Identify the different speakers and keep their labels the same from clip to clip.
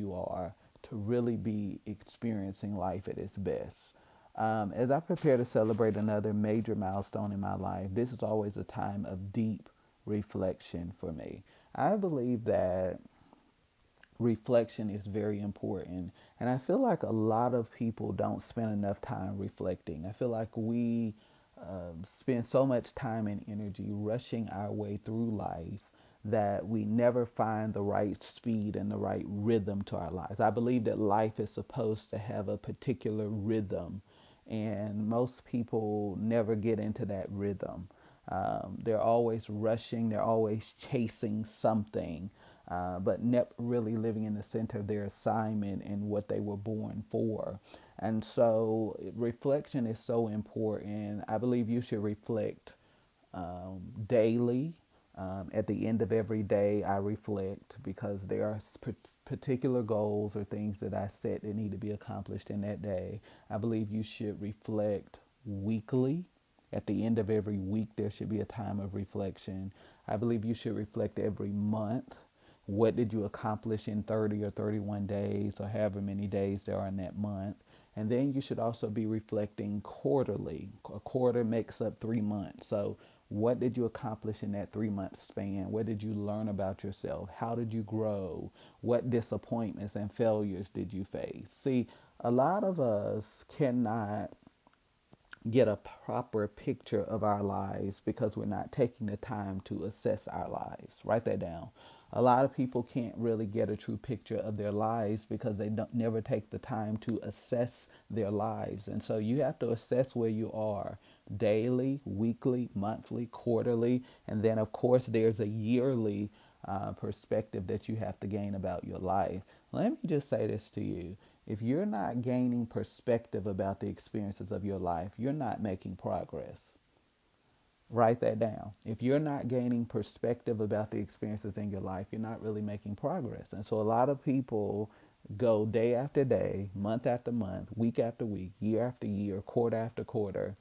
Speaker 1: you are to really be experiencing life at its best. As I prepare to celebrate another major milestone in my life, this is always a time of deep reflection for me. I believe that reflection is very important. And I feel like a lot of people don't spend enough time reflecting. I feel like we spend so much time and energy rushing our way through life that we never find the right speed and the right rhythm to our lives. I believe that life is supposed to have a particular rhythm, and most people never get into that rhythm. They're always rushing, they're always chasing something, but never really living in the center of their assignment and what they were born for. And so, reflection is so important. I believe you should reflect daily. At the end of every day, I reflect because there are particular goals or things that I set that need to be accomplished in that day. I believe you should reflect weekly. At the end of every week, there should be a time of reflection. I believe you should reflect every month. What did you accomplish in 30 or 31 days, or however many days there are in that month? And then you should also be reflecting quarterly. A quarter makes up 3 months. So, what did you accomplish in that 3 month span? What did you learn about yourself? How did you grow? What disappointments and failures did you face? See, a lot of us cannot get a proper picture of our lives because we're not taking the time to assess our lives. Write that down. A lot of people can't really get a true picture of their lives because they don't never take the time to assess their lives. And so you have to assess where you are daily, weekly, monthly, quarterly, and then of course there's a yearly perspective that you have to gain about your life. Let me just say this to you. If you're not gaining perspective about the experiences of your life, you're not making progress. Write that down. If you're not gaining perspective about the experiences in your life, you're not really making progress. And so a lot of people go day after day, month after month, week after week, year after year, quarter after quarter,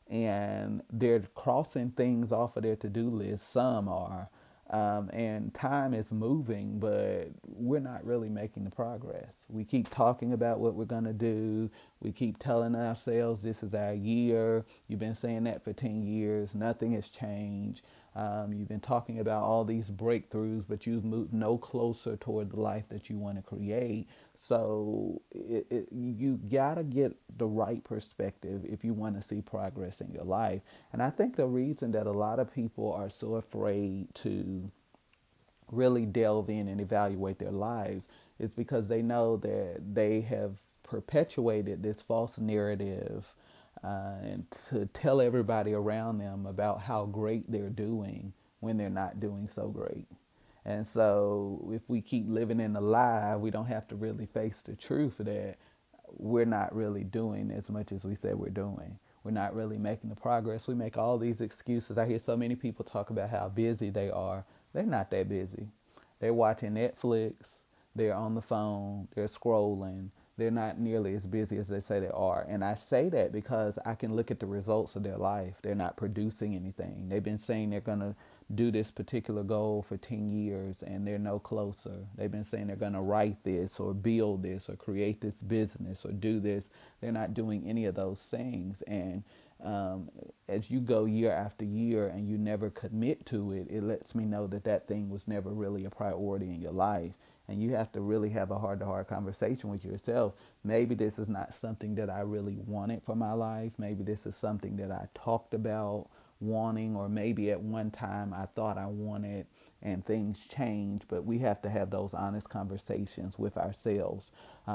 Speaker 1: and they're crossing things off of their to-do list. Some are, and time is moving, but we're not really making the progress. We keep talking about what we're going to do. We keep telling ourselves this is our year. You've been saying that for 10 years. Nothing has changed. You've been talking about all these breakthroughs, but you've moved no closer toward the life that you want to create. So you got to get the right perspective if you want to see progress in your life. And I think the reason that a lot of people are so afraid to really delve in and evaluate their lives is because they know that they have perpetuated this false narrative and to tell everybody around them about how great they're doing when they're not doing so great. And so, if we keep living in a lie, we don't have to really face the truth that we're not really doing as much as we said we're doing. We're not really making the progress. We make all these excuses. I hear so many people talk about how busy they are. They're not that busy. They're watching Netflix, they're on the phone, they're scrolling. They're not nearly as busy as they say they are. And I say that because I can look at the results of their life. They're not producing anything. They've been saying they're going to do this particular goal for 10 years and they're no closer. They've been saying they're going to write this or build this or create this business or do this. They're not doing any of those things. And as you go year after year and you never commit to it, it lets me know that that thing was never really a priority in your life. And you have to really have a heart to heart conversation with yourself. Maybe this is not something that I really wanted for my life. Maybe this is something that I talked about wanting, or maybe at one time I thought I wanted and things change. But we have to have those honest conversations with ourselves.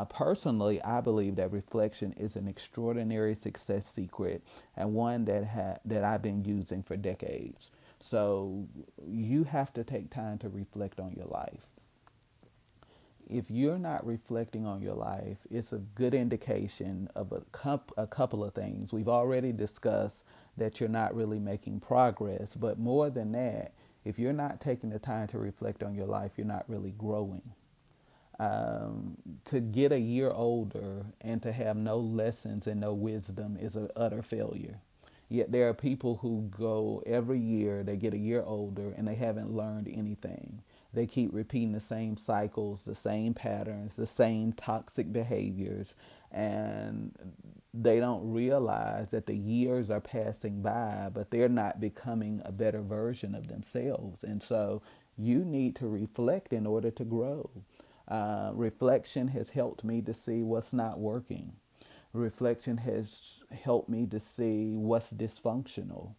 Speaker 1: Personally, I believe that reflection is an extraordinary success secret and one that I've been using for decades. So you have to take time to reflect on your life. If you're not reflecting on your life, it's a good indication of a couple of things. We've already discussed that you're not really making progress, but more than that, if you're not taking the time to reflect on your life, you're not really growing. To get a year older and to have no lessons and no wisdom is an utter failure. Yet there are people who go every year, they get a year older and they haven't learned anything. They keep repeating the same cycles, the same patterns, the same toxic behaviors, and they don't realize that the years are passing by, but they're not becoming a better version of themselves. And so you need to reflect in order to grow. Reflection has helped me to see what's not working. Reflection has helped me to see what's dysfunctional.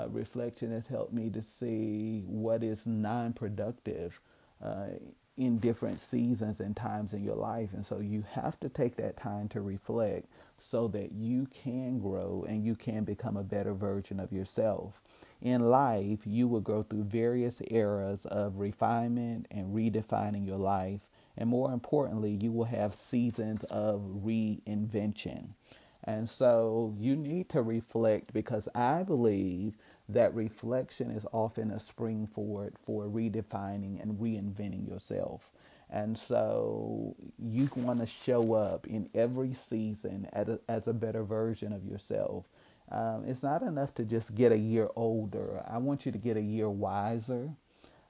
Speaker 1: Reflection has helped me to see what is non productive uh, in different seasons and times in your life. And so you have to take that time to reflect so that you can grow and you can become a better version of yourself. In life, you will go through various eras of refinement and redefining your life. And more importantly, you will have seasons of reinvention. And so you need to reflect because I believe that reflection is often a springboard for redefining and reinventing yourself. And so you want to show up in every season as a better version of yourself. It's not enough to just get a year older. I want you to get a year wiser,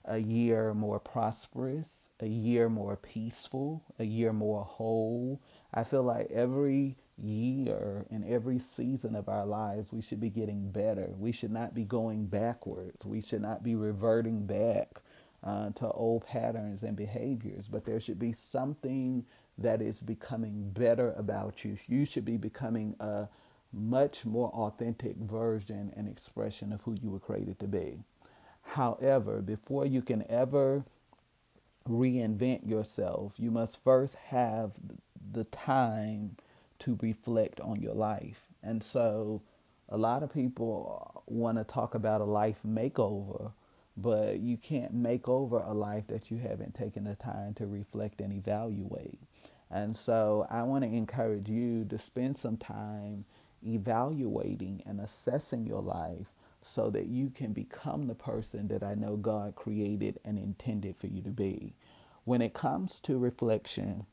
Speaker 1: a year more prosperous, a year more peaceful, a year more whole. I feel like every year and every season of our lives, we should be getting better. We should not be going backwards. We should not be reverting back to old patterns and behaviors, but there should be something that is becoming better about you. You should be becoming a much more authentic version and expression of who you were created to be. However, before you can ever reinvent yourself, you must first have the time to reflect on your life. And so, a lot of people want to talk about a life makeover, but you can't make over a life that you haven't taken the time to reflect and evaluate. And so, I want to encourage you to spend some time evaluating and assessing your life so that you can become the person that I know God created and intended for you to be. When it comes to reflection,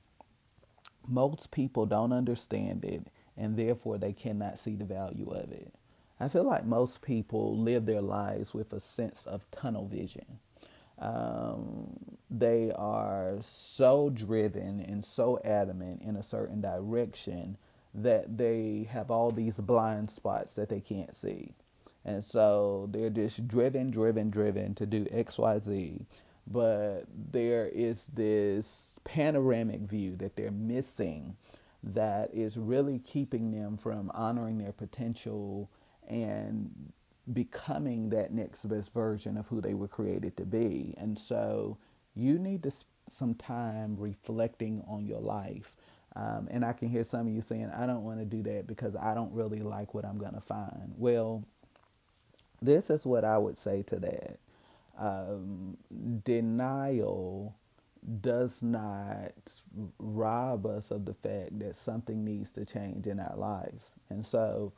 Speaker 1: most people don't understand it and therefore they cannot see the value of it. I feel like most people live their lives with a sense of tunnel vision. They are so driven and so adamant in a certain direction that they have all these blind spots that they can't see. And so they're just driven to do XYZ. But there is this panoramic view that they're missing that is really keeping them from honoring their potential and becoming that next best version of who they were created to be. And so you need to spend some time reflecting on your life. And I can hear some of you saying, I don't want to do that because I don't really like what I'm going to find. Well, this is what I would say to that. Um, Denial does not rob us of the fact that something needs to change in our lives. And so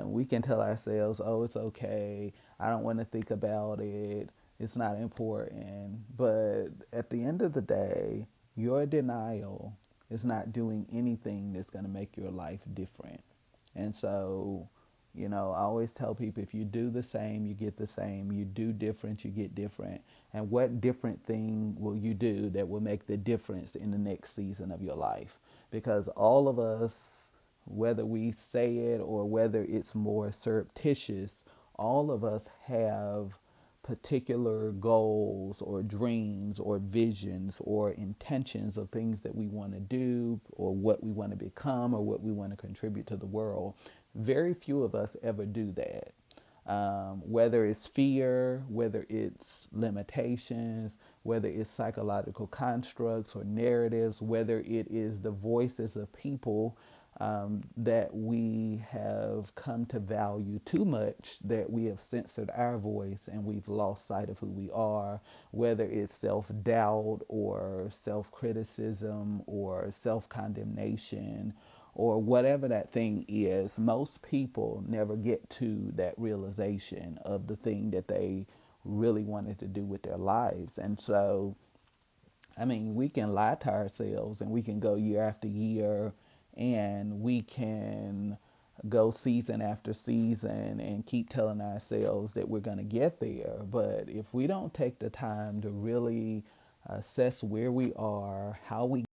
Speaker 1: we can tell ourselves, oh, it's okay. I don't want to think about it. It's not important. But at the end of the day, your denial is not doing anything that's going to make your life different. And so, I always tell people if you do the same, you get the same. You do different, you get different. And what different thing will you do that will make the difference in the next season of your life? Because all of us, whether we say it or whether it's more surreptitious, all of us have particular goals or dreams or visions or intentions of things that we want to do or what we want to become or what we want to contribute to the world. Very few of us ever do that. Whether it's fear, whether it's limitations, whether it's psychological constructs or narratives, whether it is the voices of people that we have come to value too much that we have censored our voice and we've lost sight of who we are, whether it's self doubt or self criticism or self condemnation or whatever that thing is. Most people never get to that realization of the thing that they really wanted to do with their lives. And so, I mean, we can lie to ourselves and we can go year after year and we can go season after season and keep telling ourselves that we're going to get there. But if we don't take the time to really assess where we are, how we